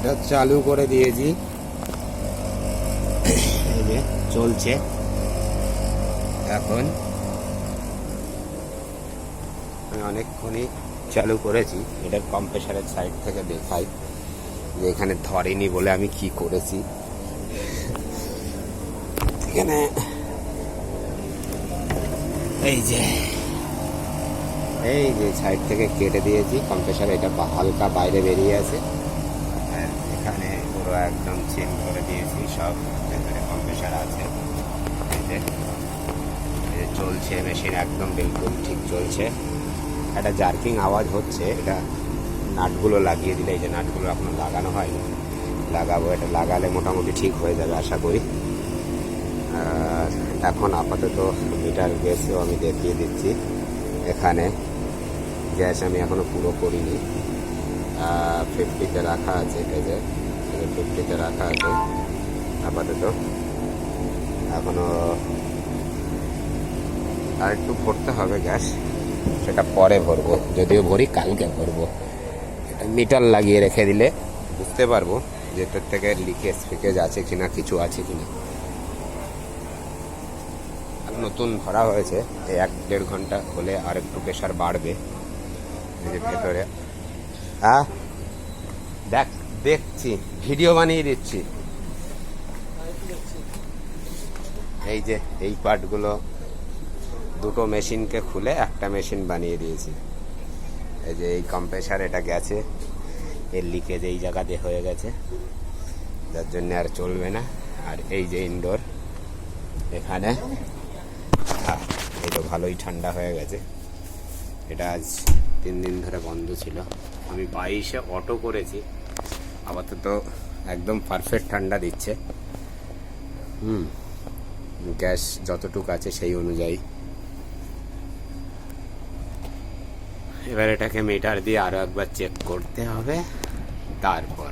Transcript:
এটা চালু করে দিয়েছি, এই যে চলছে। এখন আমি অনেকক্ষণই চালু করেছি। এটার কম্প্রেসারের সাইড থেকে দেখাই যে এখানে ধরেনি বলে আমি কি করেছি। এখানে এই যে সাইড থেকে কেটে দিয়েছি কম্প্রেসার, এটা হালকা বাইরে বেরিয়ে আছে। এখানে পুরো একদম চেন করে দিয়েছি, সব ভেতরে কম্প্রেসার আছে। এই যে চলছে মেশিন, একদম বিলকুল ঠিক চলছে। একটা জার্কিং আওয়াজ হচ্ছে, এটা নাটগুলো লাগিয়ে দিলে, এই যে নাটগুলো এখনো লাগানো হয়নি, লাগাবো। এটা লাগালে মোটামুটি ঠিক হয়ে যাবে আশা করি। আর এখন আপাতত মিটার গ্যাসও আমি দেখিয়ে দিচ্ছি। এখানে গ্যাস আমি এখনো পুরো করিনি, 50-তে রাখা আছে। এটা যে 50-তে রাখা আছে আপাতত। এখনো আর একটু ভরতে হবে গ্যাস, সেটা পরে ভরবো, যদিও ভরি কালকে ভরবো। এটা মিটার লাগিয়ে রেখে দিলে বুঝতে পারবো যে তোর থেকে লিকেজ ফিকেজ আছে কিনা, কিছু আছে কিনা। নতুন ভরা হয়েছে, এই 1-1.5 ঘন্টা হলে আর একটু প্রেশার বাড়বে। এই যে ভেতরে দেখছি, ভিডিও বানিয়ে দিচ্ছি। এই যে এই পার্টগুলো দুটো মেশিনকে খুলে একটা মেশিন বানিয়ে দিয়েছি। এই যে এই কম্প্রেসার, এটা গেছে, এর লিকেজ এই জায়গাতে হয়ে গেছে, যার জন্য আর চলবে না। আর এই যে ইনডোর, এখানে এই তো ভালোই ঠান্ডা হয়ে গেছে। এটা আজ 3 দিন ধরে বন্ধ ছিল। আমি 22-এ অটো করেছি, আপাতত একদম পারফেক্ট ঠান্ডা দিচ্ছে। গ্যাস যতটুকু আছে সেই অনুযায়ী। এবার এটাকে মিটার দিয়ে আরো একবার চেক করতে হবে, তারপর